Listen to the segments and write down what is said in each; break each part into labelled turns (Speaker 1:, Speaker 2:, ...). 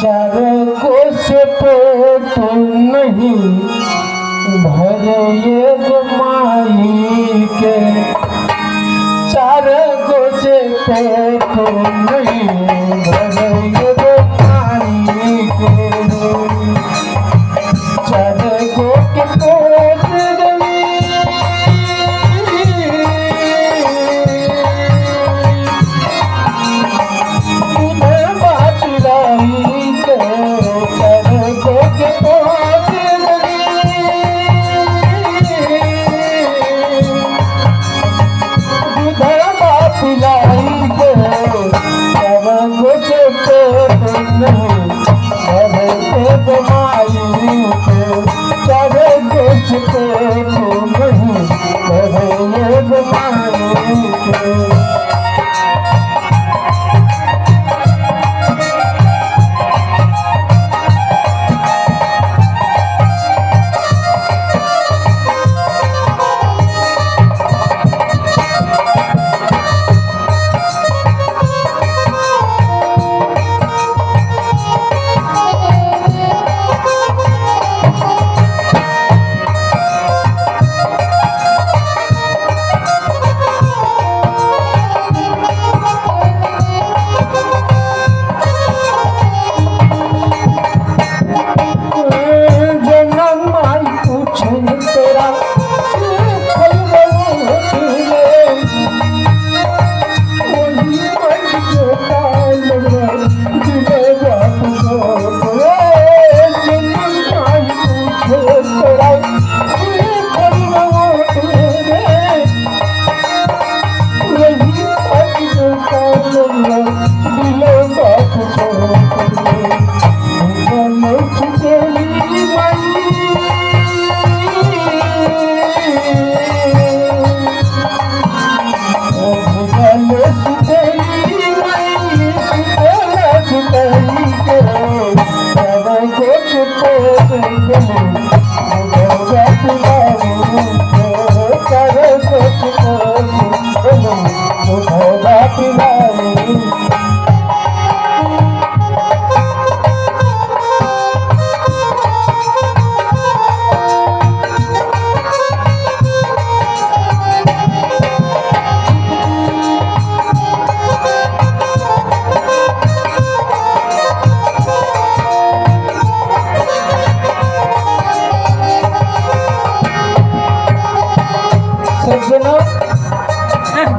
Speaker 1: चार कोस पेट नहीं भरे एक माई के, चार कोस पेट नहीं भरे एक माई के, चार को के पेट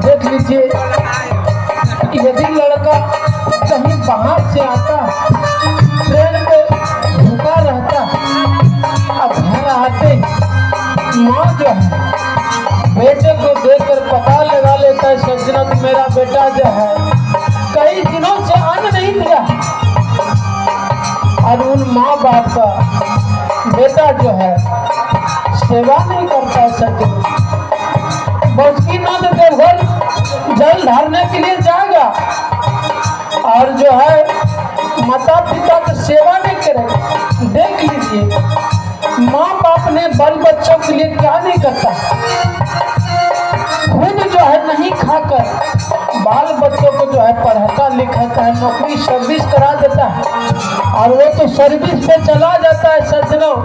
Speaker 1: देख लीजिए कि यदि लड़का कहीं बाहर से आता, ट्रेन पे भूखा रहता, अब घर आते माँ जो है बेटे को देखकर पता लगा लेता है सज्जना कि मेरा बेटा जो है कई दिनों से अन्न नहीं दिया, और उन माँ बाप का बेटा जो है सेवा नहीं करता है सज्जना। बचकी ना तो देवघर जल ढारने के लिए जाएगा और जो है माता पिता की सेवा नहीं करेगा। देख लीजिए माँ बाप ने बाल बच्चों के लिए क्या नहीं करता, खुद जो है नहीं खाकर बाल बच्चों को जो है पढ़ाता लिखाता है, नौकरी सर्विस करा देता है, और वो तो सर्विस पे चला जाता है सज्जनों।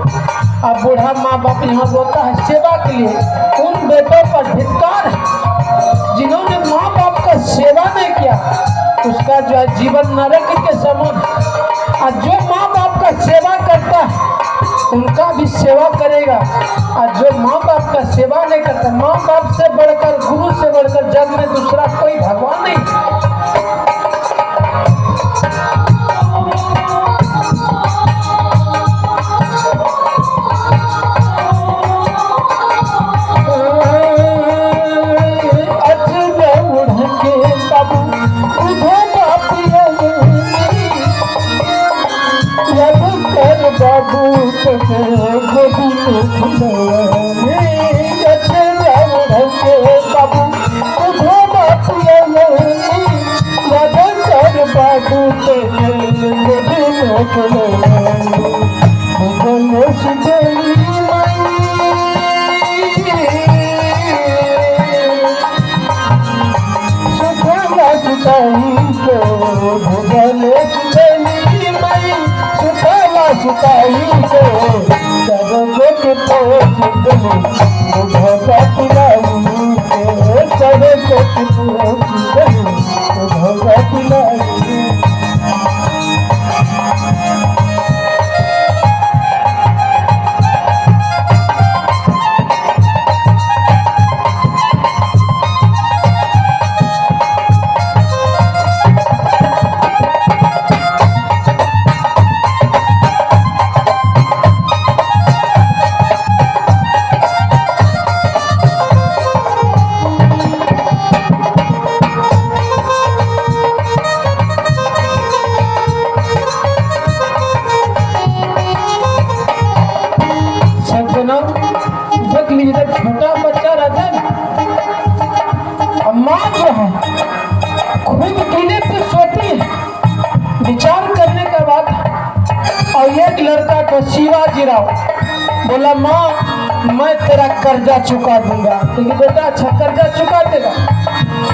Speaker 1: अब बूढ़ा माँ बाप यहाँ रोता है सेवा के लिए। उन बेटों पर धिक्कार है जिन्होंने माँ बाप का सेवा नहीं किया, उसका जो है जीवन नरक के समान। और जो माँ बाप का सेवा करता है उनका भी सेवा करेगा, और जो माँ बाप का सेवा नहीं करता, माँ बाप से बढ़कर गुरु से बढ़कर जग में दूसरा कोई भगवान नहीं। भगवान सुताई के चरगो के पोस गली बुढ़वा पिलाई के चरगो के पोस गली बुढ़वा पिलाई। जब छोटा बच्चा रहता है ना, माँ जो है खुद किले पे सोती है विचार करने के बाद। और एक लड़का को शिवाजी राव बोला, माँ मैं तेरा कर्जा चुका दूंगा। तो बेटा अच्छा कर्जा चुका देगा।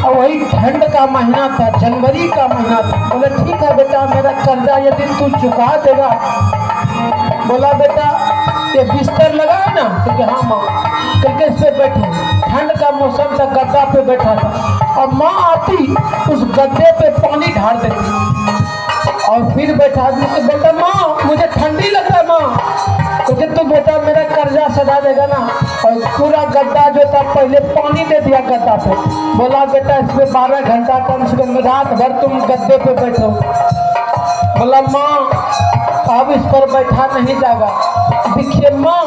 Speaker 1: और वही ठंड का महीना था, जनवरी का महीना था। बोले ठीक है बेटा, मेरा कर्जा यदि तू चुका देगा। बोला बेटा ये बिस्तर लगाए ना, क्योंकि हाँ माँ करके इस पे बैठे, ठंड का मौसम था, गद्दा पे बैठा था। और माँ आती उस गद्दे पे पानी ढाल देती और फिर बैठा आदमी तो बोलता, माँ मुझे ठंडी लग रहा है माँ। क्योंकि तू बेटा मेरा कर्जा सजा देगा ना। और पूरा गद्दा जो था पहले पानी दे दिया गद्दा पे। बोला बेटा इसमें 12 घंटा कम से कम रात भर तुम गद्दे पे बैठो। बोला माँ अब इस पर बैठा नहीं जाएगा। देखिए माँ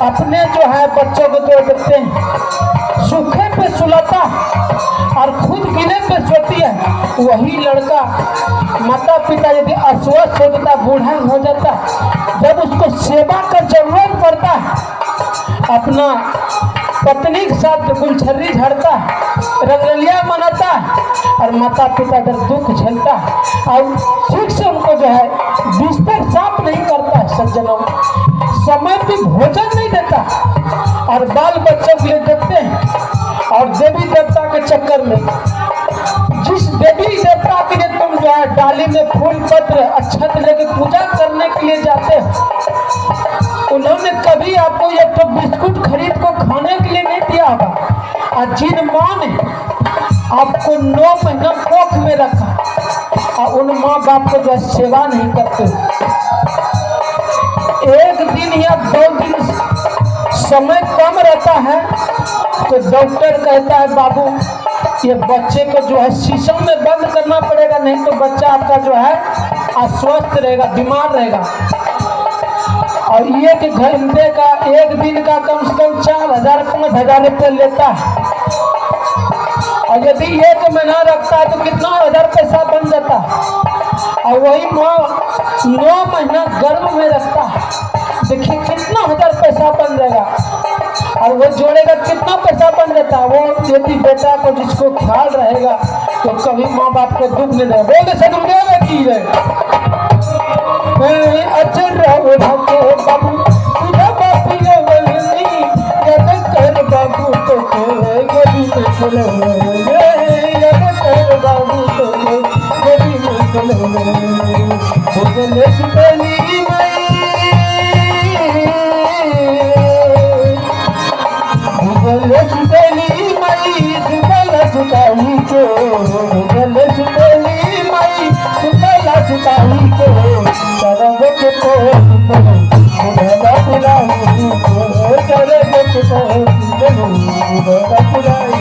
Speaker 1: अपने जो है बच्चों को जो देखते हैं सूखे पे सुलाता और खुद गिले पे सोती है। वही लड़का माता पिता यदि अस्वस्थ हो जाता, बूढ़ा हो जाता, जब उसको सेवा का जरूरत पड़ता है, अपना पत्नी के साथ गुलछर्री झड़ता है, रंगलिया मनाता है और माता पिता जब दुख झेलता है और ठीक से उनको जो है बिस्तर साफ नहीं करता है, सज्जनों समय पे भोजन नहीं देता और बाल बच्चों के लिए देखते हैं। और देवी देवता के चक्कर में जिस देवी देवता के लिए तुम जो है डाली में फूल पत्र अक्षत लेके पूजा करने के लिए जाते हो, उन्होंने कभी आपको एक तो बिस्कुट खरीद को खाने के लिए नहीं दिया होगा। और जिन माँ ने आपको 9 महीना कोख में रखा और उन माँ बाप को जो सेवा नहीं करते, एक दिन या 2 दिन समय कम रहता है तो डॉक्टर कहता है बाबू ये बच्चे को जो है शीशम में बंद करना पड़ेगा, नहीं तो बच्चा आपका जो है अस्वस्थ रहेगा, बीमार रहेगा। और एक घंटे का एक दिन का कम से कम 4,000-5,000 रुपये लेता है। और यदि 1 महीना रखता है तो कितना 1,000 पैसा बन जाता है। और वही माँ 9 महीना गर्भ में रखता है, देखिए कितना 1,000 पैसा बन जाएगा। और वो जोड़ेगा कितना पैसा बन जाता है। वो यदि बेटा को जिसको ख्याल रहेगा तो कभी माँ बाप को दुख नहीं देगा। बोले सदुदेव की है अचर रहो ढको बाबू तुझा बापी नहीं जब कर बाबू तो गली में चले जब कर बाबू तो गली में चले सुतली सुतली मई सुतला सुताई के सुतली मई सुतला सुताई के चरग के बुढ़वा पिलाई चरग के बुढ़वा पिलाई।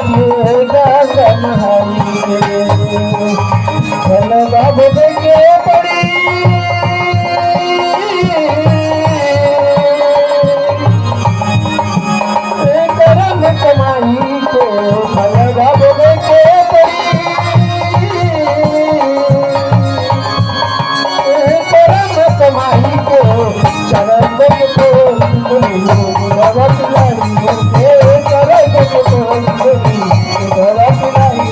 Speaker 1: के गंगा नहाई के फलवा भोगे के पड़ी करम कमाई को फलवा भोगे के पड़ी करम कमाई को चरण को बुढ़वा पिलाई के चरण को बुढ़वा पिलाई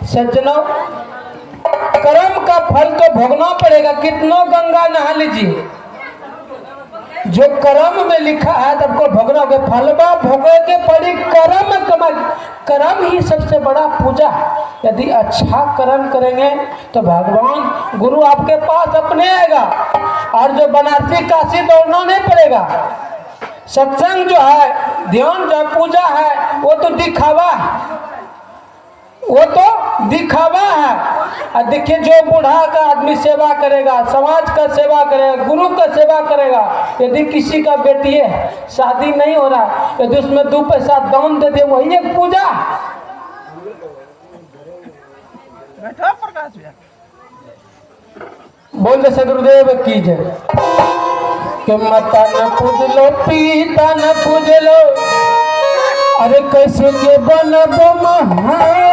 Speaker 1: सज्जनों, कर्म का फल तो भोगना पड़ेगा। कितनों गंगा नहा लीजिए, जो कर्म में लिखा है तब भोगना होगा। फलवा भोगे के पड़ी कर्म कमाई। कर्म ही सबसे बड़ा पूजा। यदि अच्छा कर्म करेंगे तो भगवान गुरु आपके पास अपने आएगा। और जो बनारसी काशी दौड़ना नहीं पड़ेगा। सत्संग जो है, ध्यान जो है, पूजा है, वो तो दिखावा है, वो तो दिखावा है। और देखिए, जो बूढ़ा का आदमी सेवा करेगा, समाज का सेवा करेगा, गुरु का सेवा करेगा। यदि किसी का बेटी है, शादी नहीं हो रहा, यदि उसमें 2 पैसा दान दे दे, वही एक पूजा। बोल दे सदगुरुदेव की जय। कि माता न पूज लो, पिता न पूज लो, अरे कैसे के बनबो महान।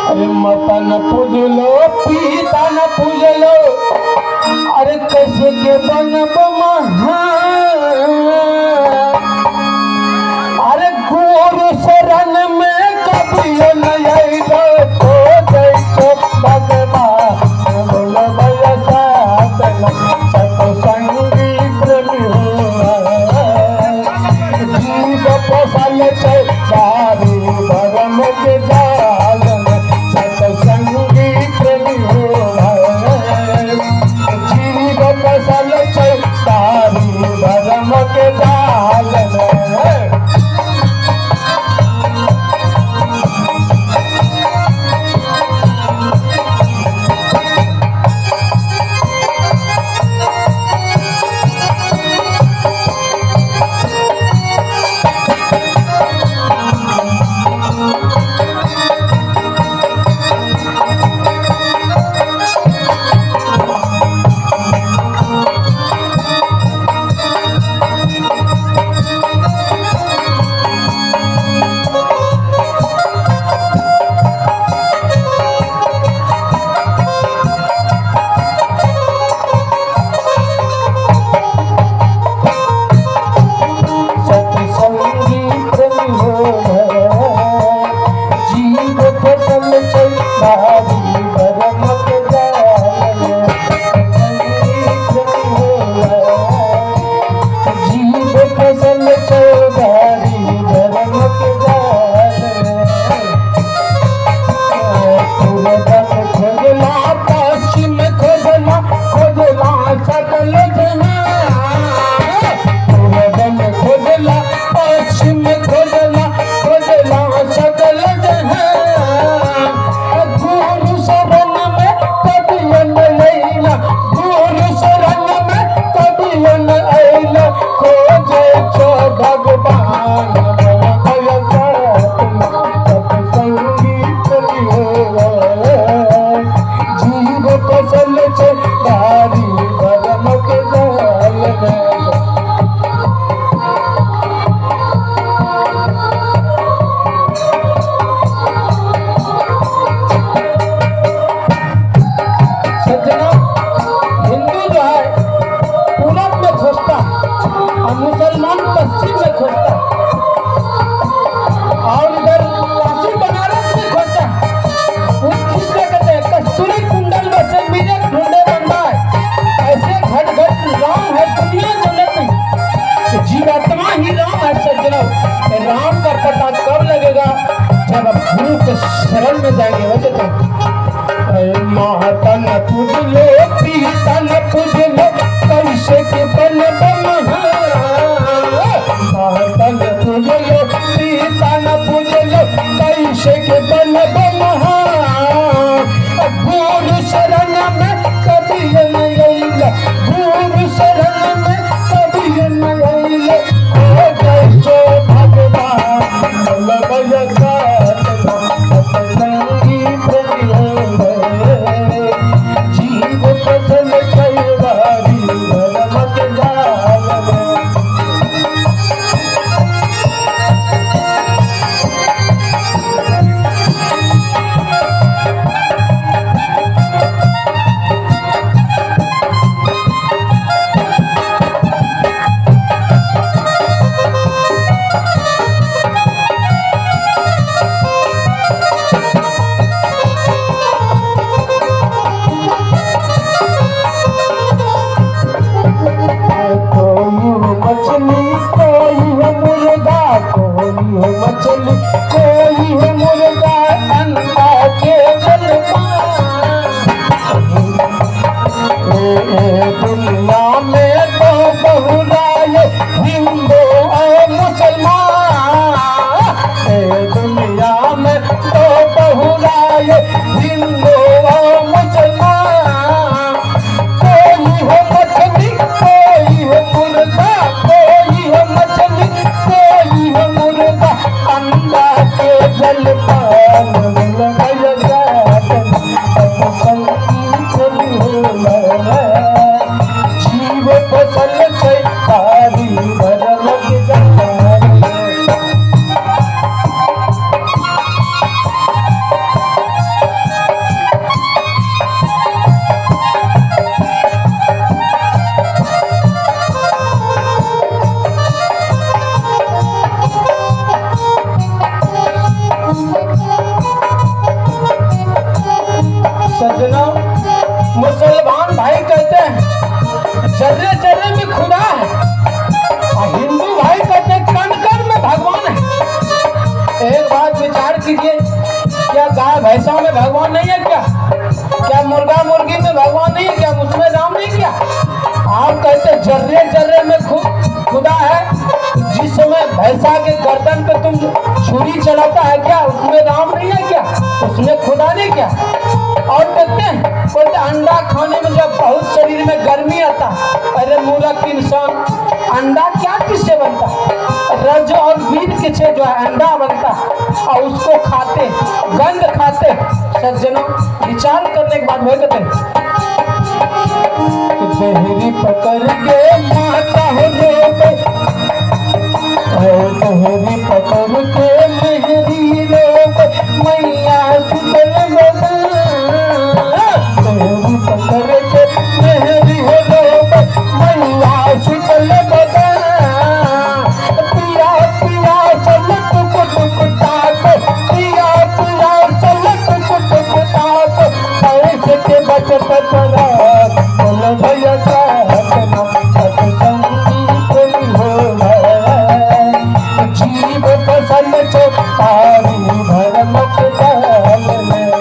Speaker 1: अरे माता न पूज लो, पिता न पूज लो, अरे कैसे के बनबो महान। अरे गुरु शरण में कभी न आइबो तो जैसो भगवान। बोल भैया सातन सतसंगी प्रेमी पोसल दारू भरम के जाल सतसंगी प्रेमी जीव पोसल दारू भरम के जाल माता न पूजलो पिता न पूजलो कैसे के बन माता न पूजलो पिता न पूजलो कैसे के बन गुरु शरण में कभी न गुरु शरण में कभी न हो गए जो भगवान जीव फसल कैवारी मत मछली कोई है मुर्गा अंडा के दुनिया में तो बहुराए हिंदू और मुसलमान दुनिया में तो बहुराए हिंदू और मुसलमान कोई है मछली कोई है मुर्गा कोई है मछली कोई है मुर्गा अंडा के जल पान जीव फसल चैतारी भरल सज्जनों, मुसलमान भाई कहते हैं जर्रे जर्रे में खुदा है और हिंदू भाई कहते हैं कण कण में भगवान है। एक बात विचार कीजिए, क्या गाय भैंसों में भगवान नहीं है क्या मुर्गा मुर्गी में भगवान नहीं है क्या? उसमें राम नहीं क्या? आप कहते जर्रे जर्रे में खुदा है। जिस समय भैंसा के गर्दन पे तुम छुरी चलाता है क्या उसमें राम नहीं है क्या? उसमें खुदा नहीं क्या? और देखते हैं बोलते अंडा खाने में जब बहुत शरीर में गर्मी आता, अरे मूर्ख इंसान, अंडा क्या किससे बनता? रज और वीर किससे जो है अंडा बनता और उसको खाते, गंध खाते। सज्जनों, विचार करने के बाद वह कहते हैं देहरी पकड़ के माता हो देहरी पकड़ के मेहरी लोग मैया सुतल पकड़ के मेहरी हो लोग मैया सुतल पिया पिया चल टुक टुक ताको पिया पिया चल टुक टुक ताको पैसे के बचत करा बोल भैया साहब जीव फसल चौतारी भरम जाल में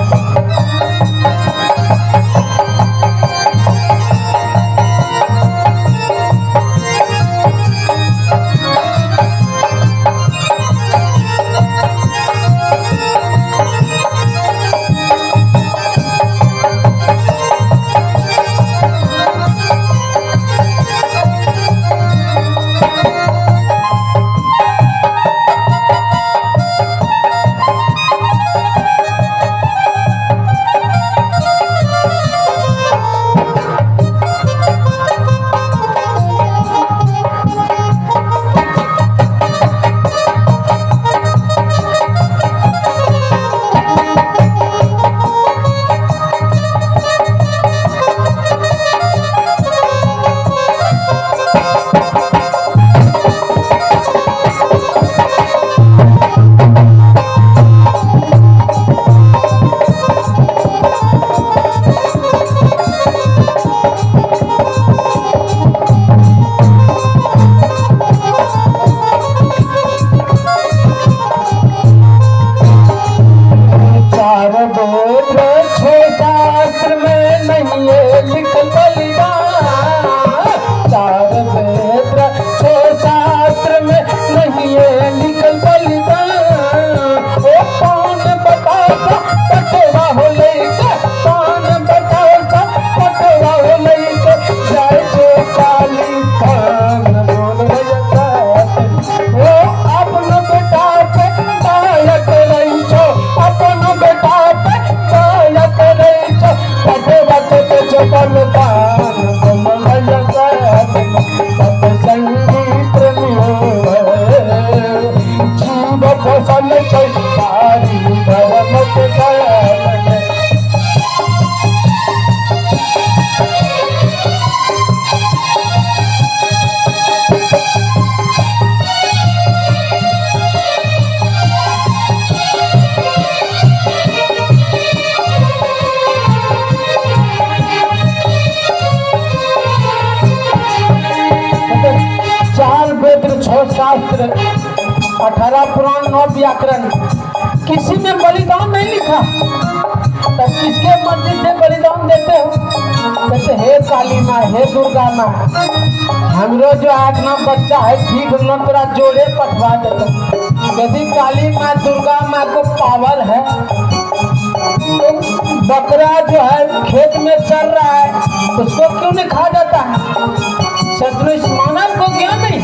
Speaker 1: बलदान कमल जगत सत्संगी प्रेमियों जीव फसल संसारी धर्म के दयाल शास्त्र 18 पुराण 9 व्याकरण किसी में बलिदान नहीं लिखा। तब किसके मर्जी से बलिदान देते हो? जैसे हे काली माँ, हे दुर्गा माँ, हमरो जो आठ नाम बच्चा है ठीक हम पूरा जोड़े पठवा देते। यदि काली माँ दुर्गा माँ को पावर है तो बकरा जो है खेत में चल रहा है उसको क्यों नहीं खा जाता है? सदृश मानव को ज्ञान नहीं,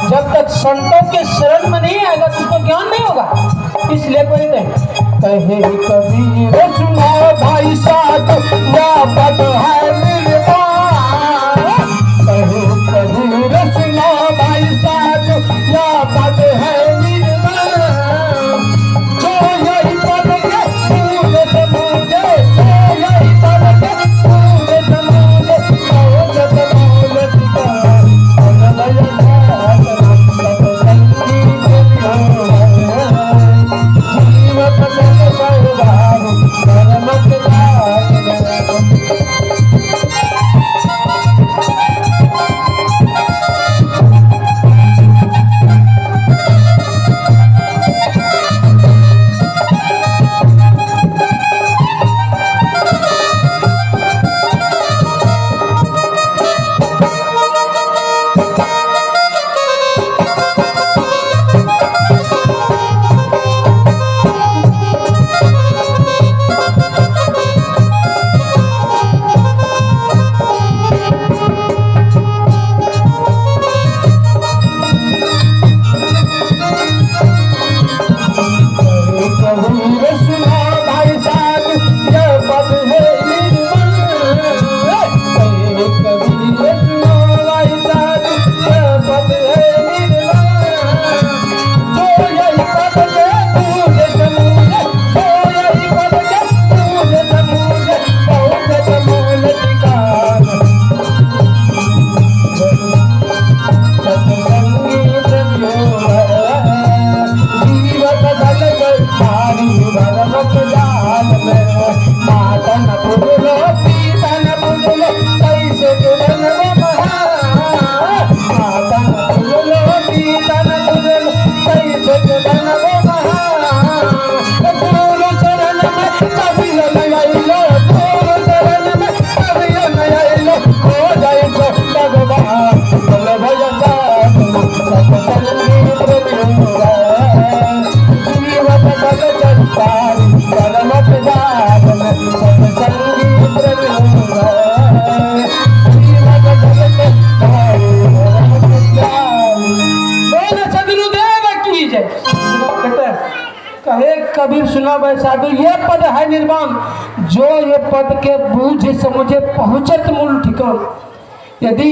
Speaker 1: जब तक संतों के शरण में नहीं आएगा तो उसको ज्ञान नहीं होगा। इसलिए कोई कहे कबीर सुनो भाई साथ या पद है निर्वाण, कहे कबीर सुनो भाई साथ या पद है निर्वाण, जो यही पद के पूज समूझे, जो यही पद के पूज समूझे, कबीर सुना वैसा तो ये पद है निर्वाण, जो ये पद के बूझ समझे पहुंचत मूल ठिकान। यदि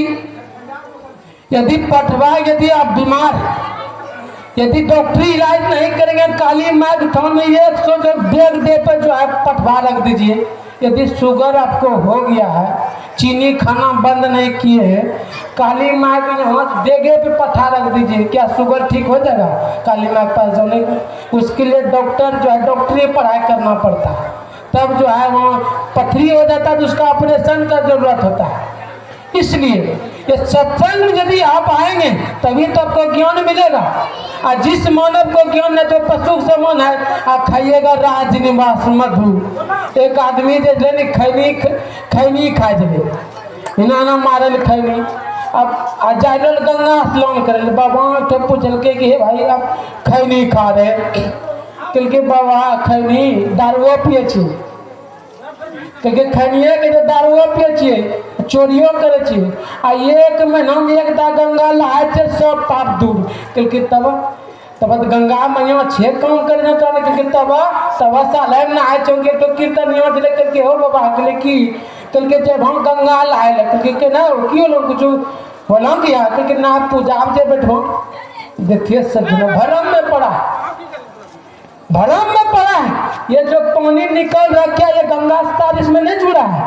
Speaker 1: यदि पठवा, यदि आप बीमार, यदि डॉक्टरी इलाज नहीं करेंगे काली माँ के थान में 100 जो बेग दे पर जो है पठवा रख दीजिए। यदि शुगर आपको हो गया है, चीनी खाना बंद नहीं किए हैं, काली माँ के यहाँ देगे पे पठा रख दीजिए, क्या शुगर ठीक हो जाएगा? काली माँ के पास जाने उसके लिए डॉक्टर जो है डॉक्टरी पढ़ाई करना पड़ता है, तब जो है वहाँ पथरी हो जाता है तो उसका ऑपरेशन का जरूरत होता है। इसलिए ये सत्संग में यदि आप आएंगे तभी तो आपको ज्ञान मिलेगा। और जिस मानव को ज्ञान है तो पशु समान है, आप खाइएगा राज निवास मधु। एक आदमी जे खैनी खा जाए ना मारल खैनी, अब जाइल गंगा स्नान करे बाबा तो पूछल कि हे भाई आप खैनी खा रहे, कहल बाबा खैनी दारुओ पिए छी, कहके खैनिए के दारुओ पिए छिए चोरियो करे छिए, आ 1 महीना में एक दा गंगा नहाय छे सब पाप दूर। कहलके तब गंगा मैया छे काम कर जाता है, कहलके तब साले नहाय चौके तो कीर्तन नियम चले, कहलके हो बाबा कहले कि कल के जब हम गंगा लाए लगे के ना क्यों लोग कुछ बोला किया कि ना पूजा आप जे बैठो। देखिए सज्जनों भरम में पड़ा, भरम में पड़ा है। ये जो पानी निकल रहा क्या ये गंगा स्तर इसमें नहीं जुड़ा है।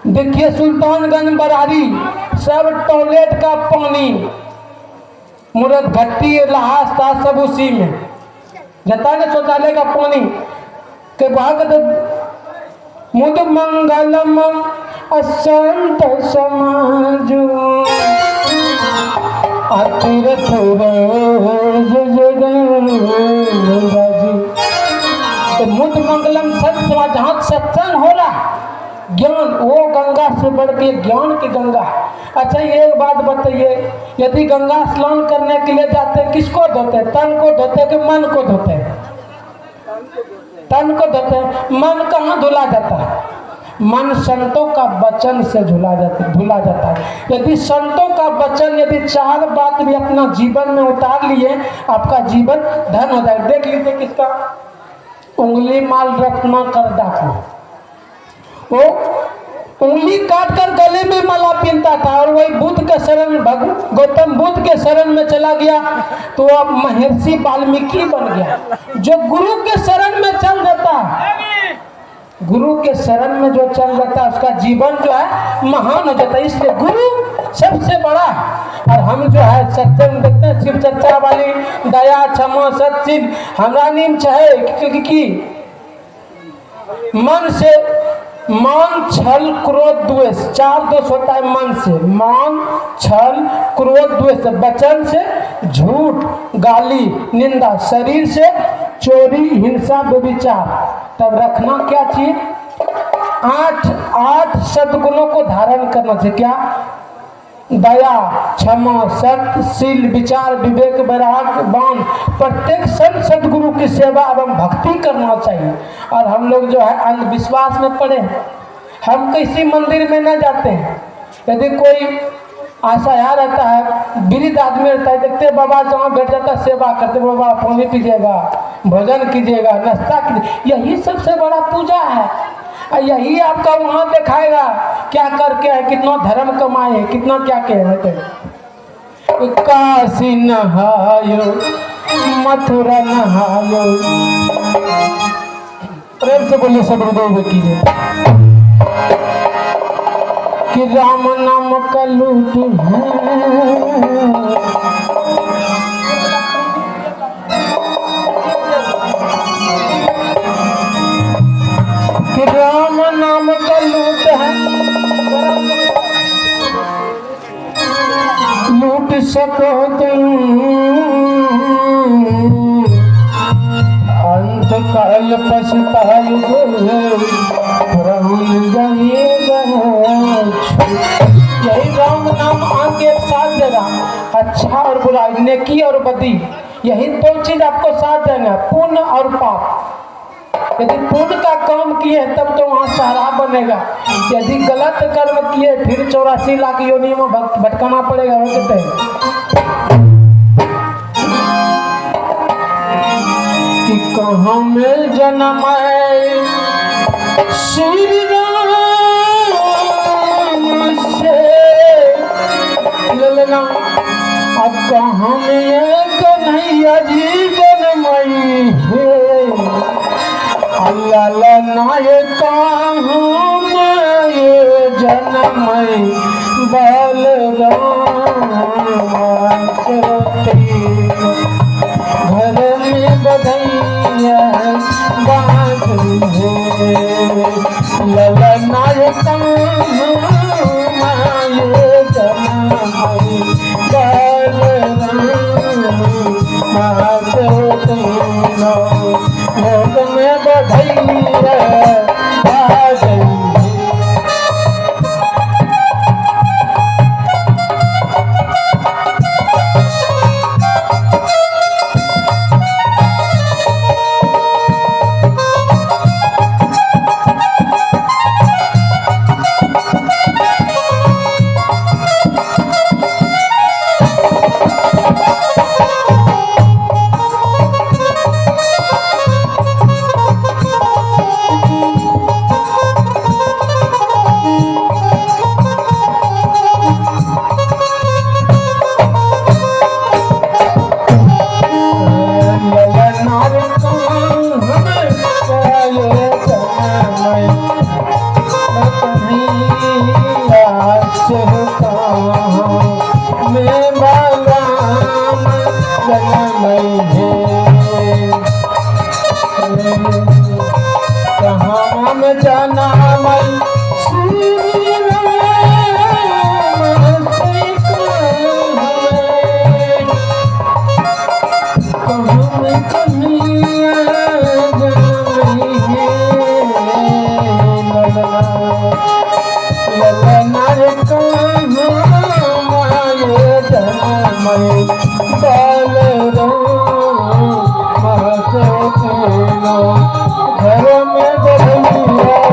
Speaker 1: देखिए सुल्तानगंज बरारी सब टॉयलेट का पानी मुरत भट्टी लहास था सब उसी में जता के शौचालय का पानी के भाग मुद मंगलम असंत समाजु अतिरथ तो मुद मंगलम संत समाज जहाँ सत्संग हो रहा ज्ञान वो गंगा से बढ़ के ज्ञान की गंगा। अच्छा ये एक बात बताइए, यदि गंगा स्नान करने के लिए जाते किसको धोते, तन को धोते कि मन को धोते? तन को धोते। मन कहाँ धुला जाता है? मन संतों का वचन से धुला जाता है। यदि संतों का वचन यदि 4 बात भी अपना जीवन में उतार लिए आपका जीवन धन हो जाएगा। देख लीजिए किसका उंगली माल रत्ना कर डाकू, वो उंगली काट कर गले में माला पहनता था और वही बुद्ध के शरण गौतम बुद्ध के शरण में चला गया तो अब महर्षि वाल्मीकि बन गया। जो गुरु के शरण में चल जाता, गुरु के शरण में जो चल जाता है उसका जीवन जो है महान हो जाता है। इसलिए गुरु सबसे बड़ा। और हम जो है सत्संग देखते हैं शिव चर्चा वाली दया क्षमा सत्य हमारा नीम चाहे क्योंकि मन से मान छल क्रोध द्वेष 4 दोष होता है मन से। मान छल क्रोध द्वेष, वचन से झूठ गाली निंदा, शरीर से चोरी हिंसा व्यभिचार। तब रखना क्या चाहिए? 8 सद्गुणों को धारण करना चाहिए। क्या? दया क्षमा सत्य शील विचार विवेक वैराग बाण। प्रत्येक संत सदगुरु की सेवा एवं भक्ति करना चाहिए। और हम लोग जो है अंधविश्वास में पड़े हैं, हम किसी मंदिर में न जाते हैं। यदि कोई आशा रहता है वृद्ध आदमी रहता है, देखते बाबा जहाँ बैठ जाता है सेवा करते, बाबा पानी पीजिएगा भोजन कीजिएगा नाश्ता कीजिए, यही सबसे बड़ा पूजा है। यही आपका वहां दिखाएगा क्या करके है, कितना धर्म कमाए, कितना क्या कहते हैं। काशी नहायो मथुरा नहायो, प्रेम से बोलिए सब हृदय की कि राम नाम का लूट कि राम नाम का लूट है, लूट सको तुम अंत काल पछताओगे प्राण जाइएगा। यही राम नाम आके साथ देगा, अच्छा और बुरा, नेकी और बदी, यही 2 चीज आपको साथ देंगे, पुण्य और पाप। यदि पुण्य का काम किए तब तो वहाँ सहारा बनेगा, यदि गलत कर्म किए फिर 84 लाख योनि में भटकाना पड़ेगा। हो सकते कि कहाँ मिल जन्म श्री राम से ललना, अब कहाँ में कन्हैया जी जन्मई है अल्लाह नाये कहाँ में ये जन्मई बलराम घर में बधैया बांधी है ललनाय कहाँ ये जन्मई बलराम भोग में बधैया ललनार कहाँ माये जनमय बाल महसे तीनो घर में बधैया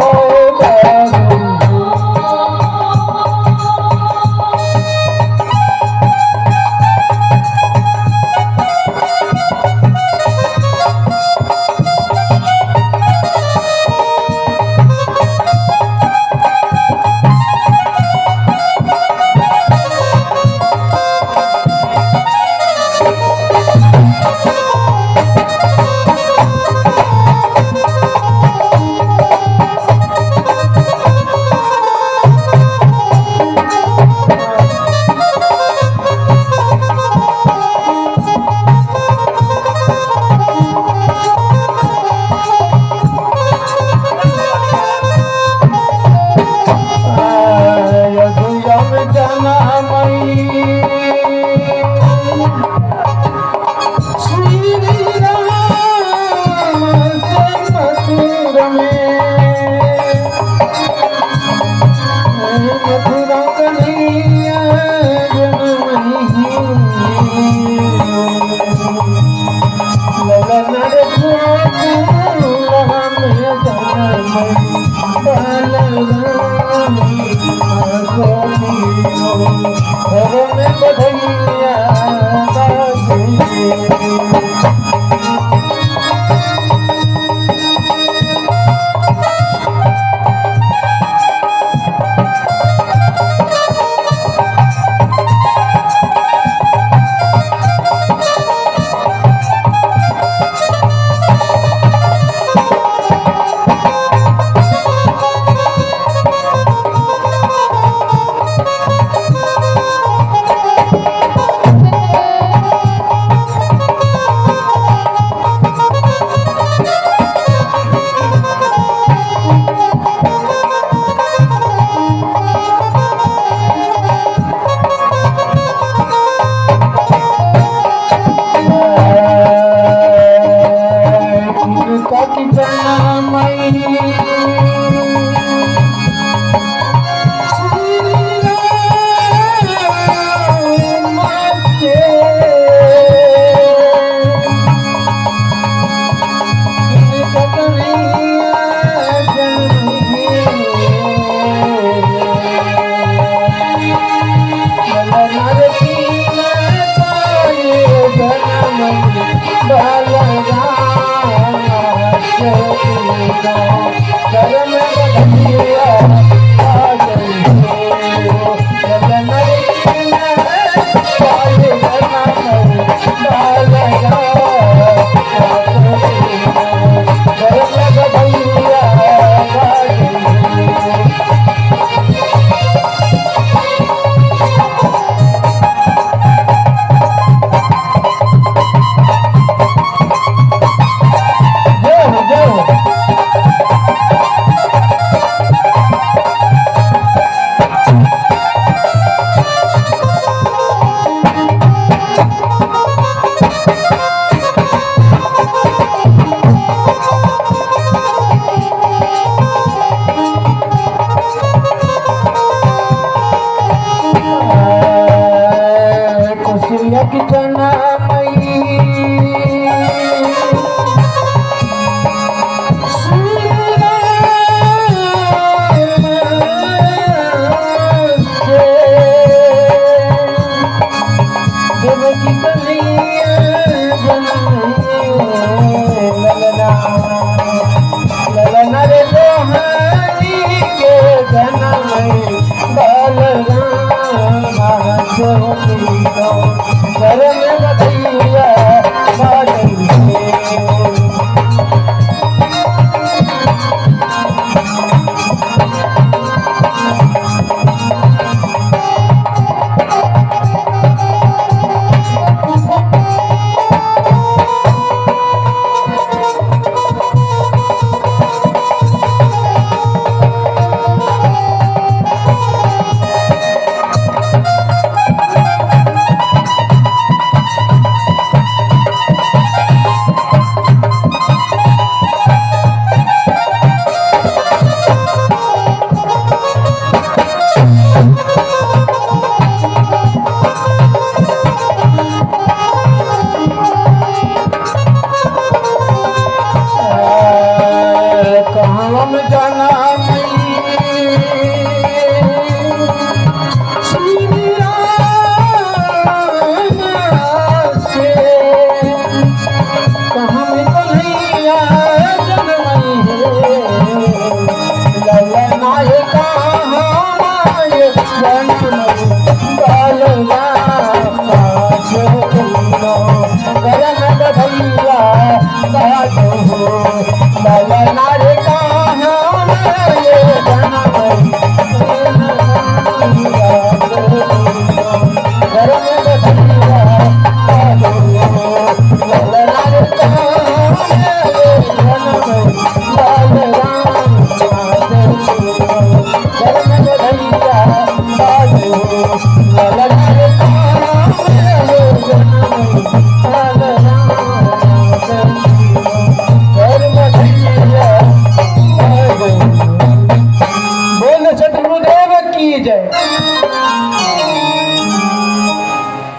Speaker 1: की जय।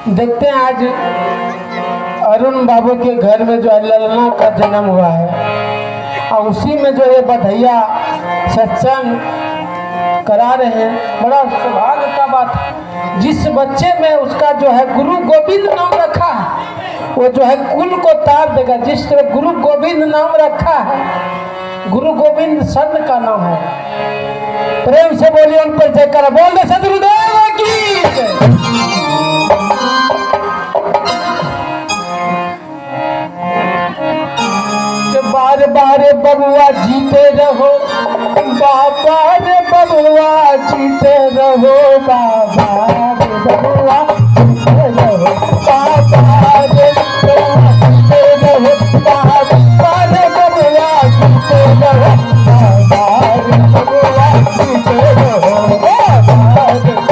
Speaker 1: देखते हैं आज अरुण बाबू के घर में जो है ललना का जन्म हुआ है और उसी में जो है बधैया सत्संग करा रहे हैं। बड़ा सौभाग्य का बात है, जिस बच्चे में उसका जो है गुरु गोविंद नाम रखा है वो जो है कुल को तार देगा। जिस तरह गुरु गोविंद नाम रखा है, गुरु गोविंद संत का नाम है। प्रेम से बोलिए उन पर जयकारा बोल दे सदगुरुदेव की जय। बार बार बबुआ जीते रहो, बाबा रे बबुआ जीते रहो, बाबा रे बबुआ जीते रहो, बाबा रे बबुआ जीते रहो, बाबा रे बबुआ जीते रहो, बाबा रे बबुआ जीते रहो, बाबा रे।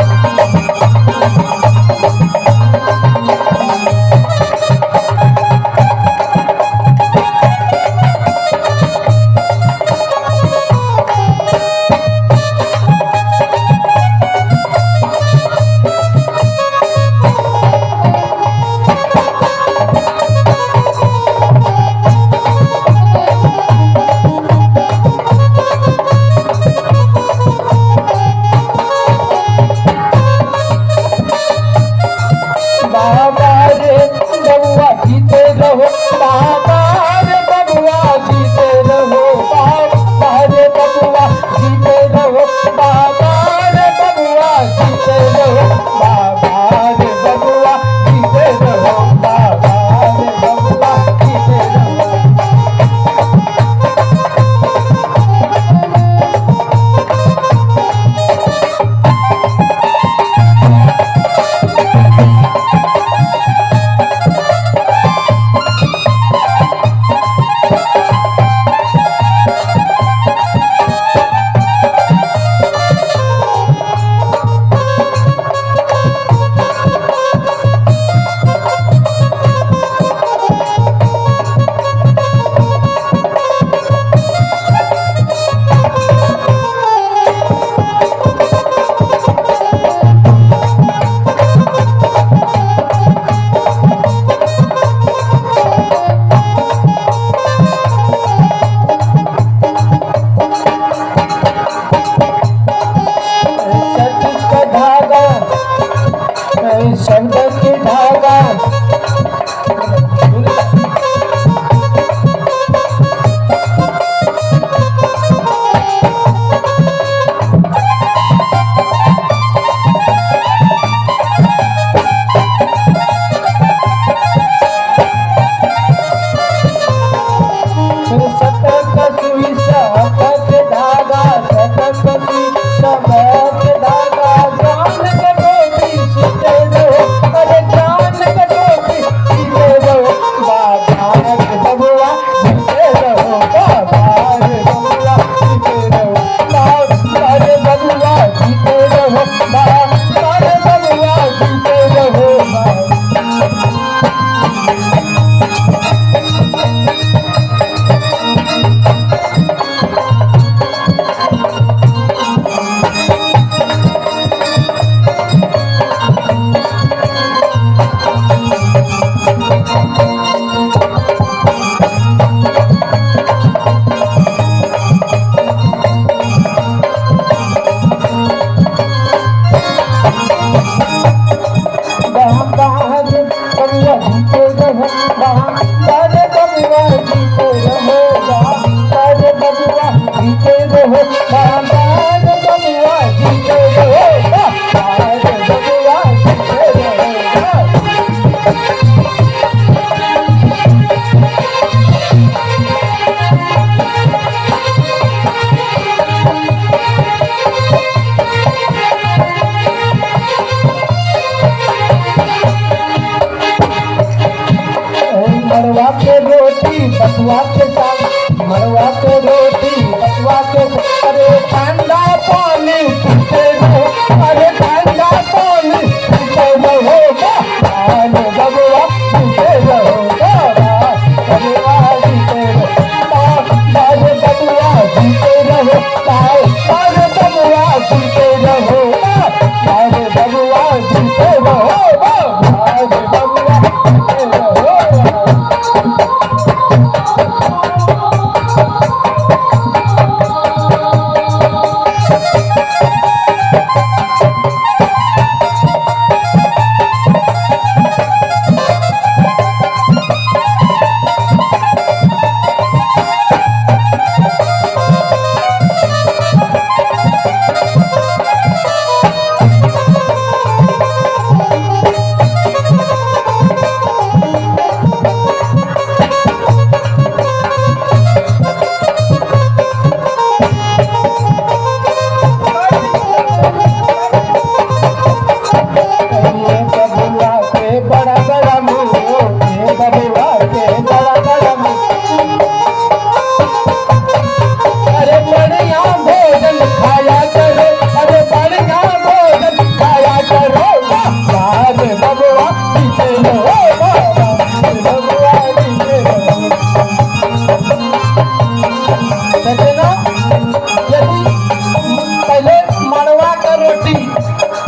Speaker 1: रोटी,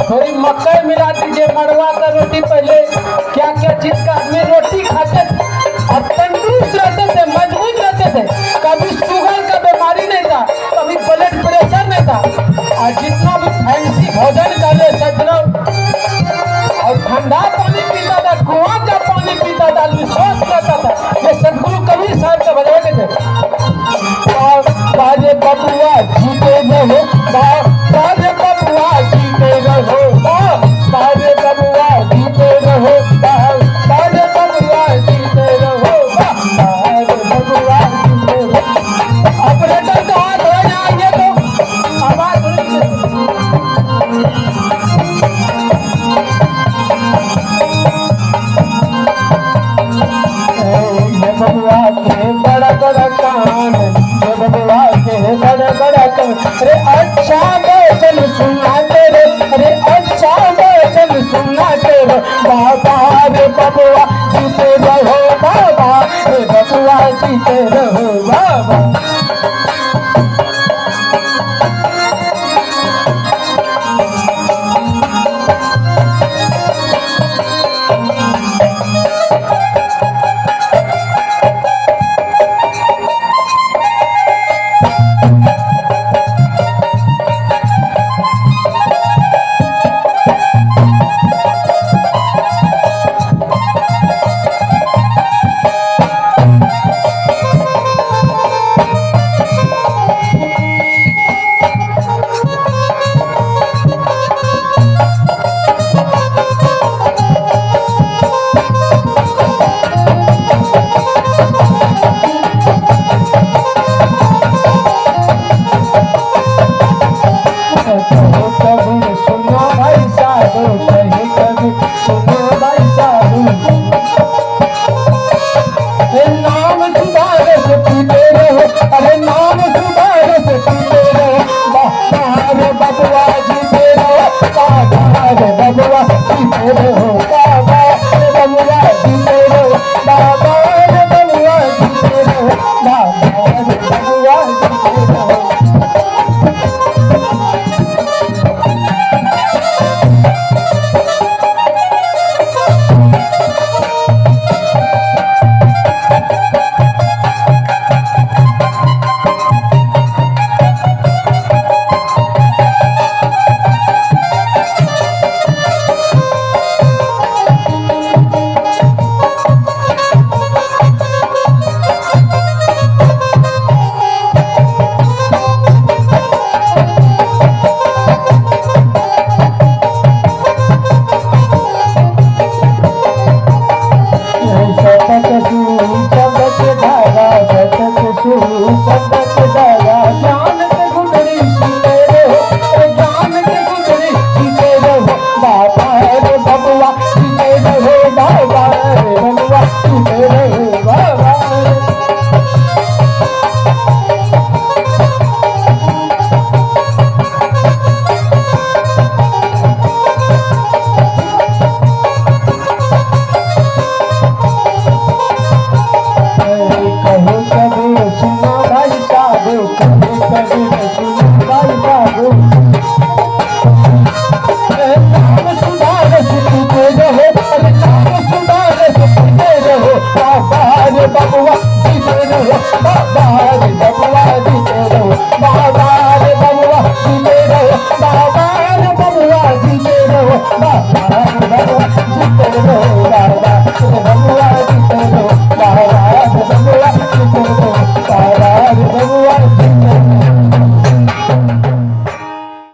Speaker 1: थोड़ी मकई मिला दीजिए, मड़वा का रोटी। पहले क्या क्या चीज का आदमी रोटी खाते थे और तंदुरुस्त रहते थे, मजबूत रहते थे। कभी शुगर का बीमारी नहीं था, कभी ब्लड प्रेशर नहीं था। और जितना भी फैंसी भोजन कर ले